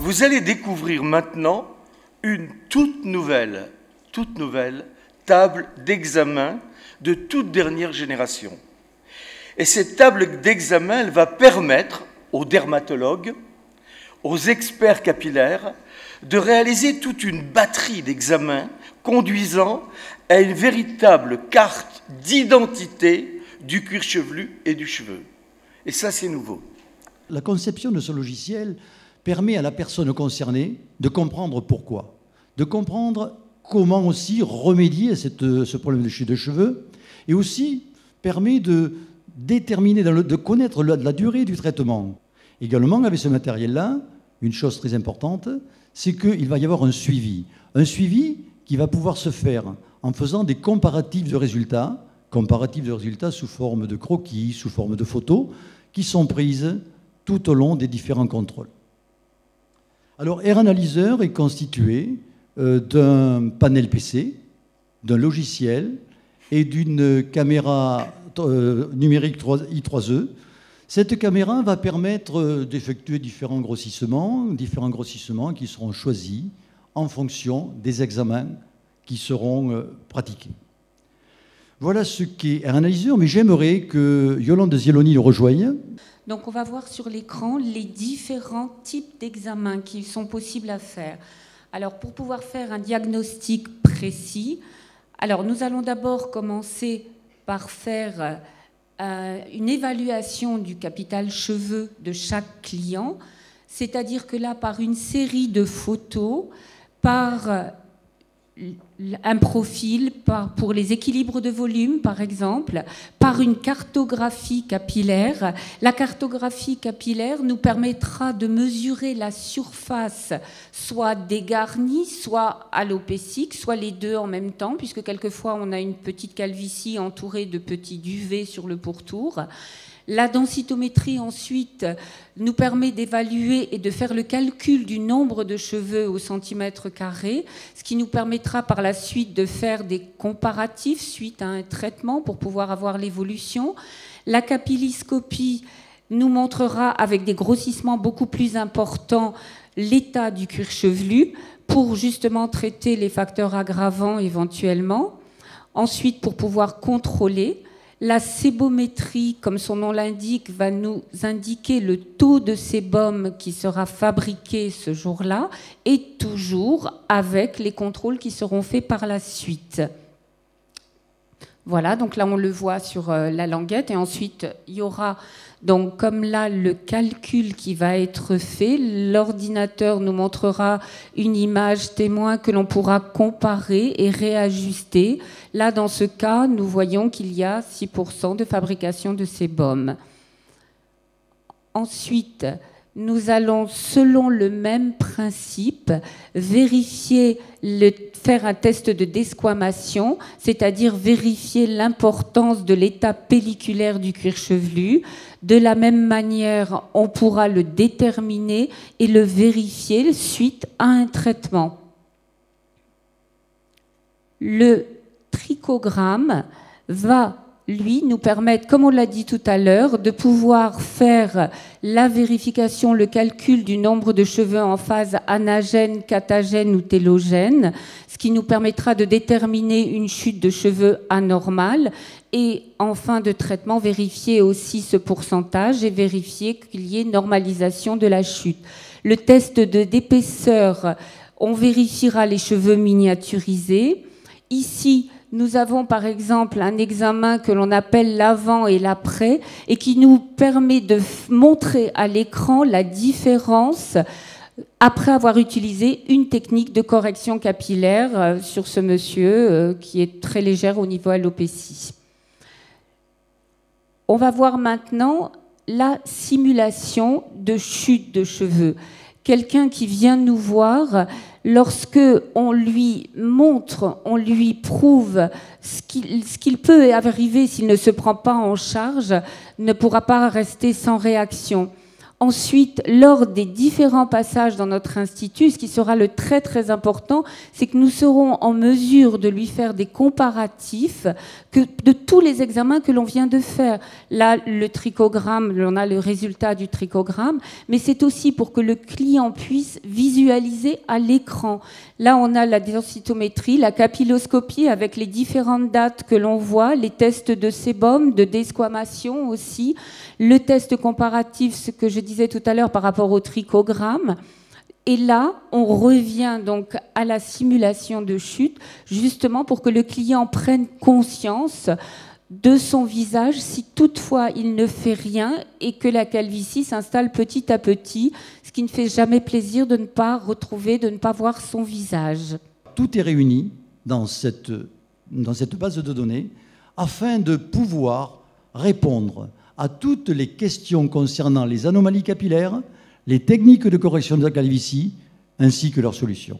Vous allez découvrir maintenant une toute nouvelle table d'examen de toute dernière génération. Et cette table d'examen, elle va permettre aux dermatologues, aux experts capillaires, de réaliser toute une batterie d'examens conduisant à une véritable carte d'identité du cuir chevelu et du cheveu. Et ça, c'est nouveau. La conception de ce logiciel permet à la personne concernée de comprendre pourquoi, de comprendre comment aussi remédier à ce problème de chute de cheveux, et aussi permet de déterminer, de connaître la durée du traitement. Également, avec ce matériel-là, une chose très importante, c'est qu'il va y avoir un suivi qui va pouvoir se faire en faisant des comparatifs de résultats sous forme de croquis, sous forme de photos, qui sont prises tout au long des différents contrôles. Alors, Air Analyzer est constitué d'un panel PC, d'un logiciel et d'une caméra numérique I3E. Cette caméra va permettre d'effectuer différents grossissements qui seront choisis en fonction des examens qui seront pratiqués. Voilà ce qu'est Air Analyzer, mais j'aimerais que Yolande Zieloni le rejoigne. Donc on va voir sur l'écran les différents types d'examens qui sont possibles à faire. Alors pour pouvoir faire un diagnostic précis, alors nous allons d'abord commencer par faire une évaluation du capital cheveux de chaque client, c'est-à-dire que là, par une série de photos, par un profil, pour les équilibres de volume, par exemple, par une cartographie capillaire. La cartographie capillaire nous permettra de mesurer la surface, soit dégarnie, soit alopécique, soit les deux en même temps, puisque quelquefois on a une petite calvitie entourée de petits duvets sur le pourtour. La densitométrie, ensuite, nous permet d'évaluer et de faire le calcul du nombre de cheveux au centimètre carré, ce qui nous permettra par la suite de faire des comparatifs suite à un traitement pour pouvoir avoir l'évolution. La capilliscopie nous montrera, avec des grossissements beaucoup plus importants, l'état du cuir chevelu pour justement traiter les facteurs aggravants éventuellement. Ensuite, pour pouvoir contrôler. La sébométrie, comme son nom l'indique, va nous indiquer le taux de sébum qui sera fabriqué ce jour-là, et toujours avec les contrôles qui seront faits par la suite. Voilà, donc là on le voit sur la languette, et ensuite il y aura donc comme là le calcul qui va être fait. L'ordinateur nous montrera une image témoin que l'on pourra comparer et réajuster. Là, dans ce cas, nous voyons qu'il y a 6% de fabrication de sébum. Ensuite, nous allons, selon le même principe, faire un test de desquamation, c'est-à-dire vérifier l'importance de l'état pelliculaire du cuir chevelu. De la même manière, on pourra le déterminer et le vérifier suite à un traitement. Le trichogramme va, lui, nous permettre, comme on l'a dit tout à l'heure, de pouvoir faire la vérification, le calcul du nombre de cheveux en phase anagène, catagène ou télogène, ce qui nous permettra de déterminer une chute de cheveux anormale et, en fin de traitement, vérifier aussi ce pourcentage et vérifier qu'il y ait normalisation de la chute. Le test d'épaisseur, on vérifiera les cheveux miniaturisés. Ici, nous avons par exemple un examen que l'on appelle l'avant et l'après et qui nous permet de montrer à l'écran la différence après avoir utilisé une technique de correction capillaire sur ce monsieur qui est très légère au niveau alopécie. On va voir maintenant la simulation de chute de cheveux. Quelqu'un qui vient nous voir, lorsque on lui montre, on lui prouve ce qu'il peut arriver s'il ne se prend pas en charge, ne pourra pas rester sans réaction. Ensuite, lors des différents passages dans notre institut, ce qui sera le très très important, c'est que nous serons en mesure de lui faire des comparatifs de tous les examens que l'on vient de faire. Là, le trichogramme, on a le résultat du trichogramme, mais c'est aussi pour que le client puisse visualiser à l'écran. Là, on a la densitométrie, la capilloscopie avec les différentes dates que l'on voit, les tests de sébum, de desquamation aussi, le test comparatif, ce que je disais tout à l'heure par rapport au trichogramme. Et là, on revient donc à la simulation de chute, justement pour que le client prenne conscience de son visage si toutefois il ne fait rien et que la calvitie s'installe petit à petit, ce qui ne fait jamais plaisir de ne pas retrouver, de ne pas voir son visage. Tout est réuni dans cette base de données afin de pouvoir répondre à toutes les questions concernant les anomalies capillaires, les techniques de correction de la calvitie, ainsi que leurs solutions.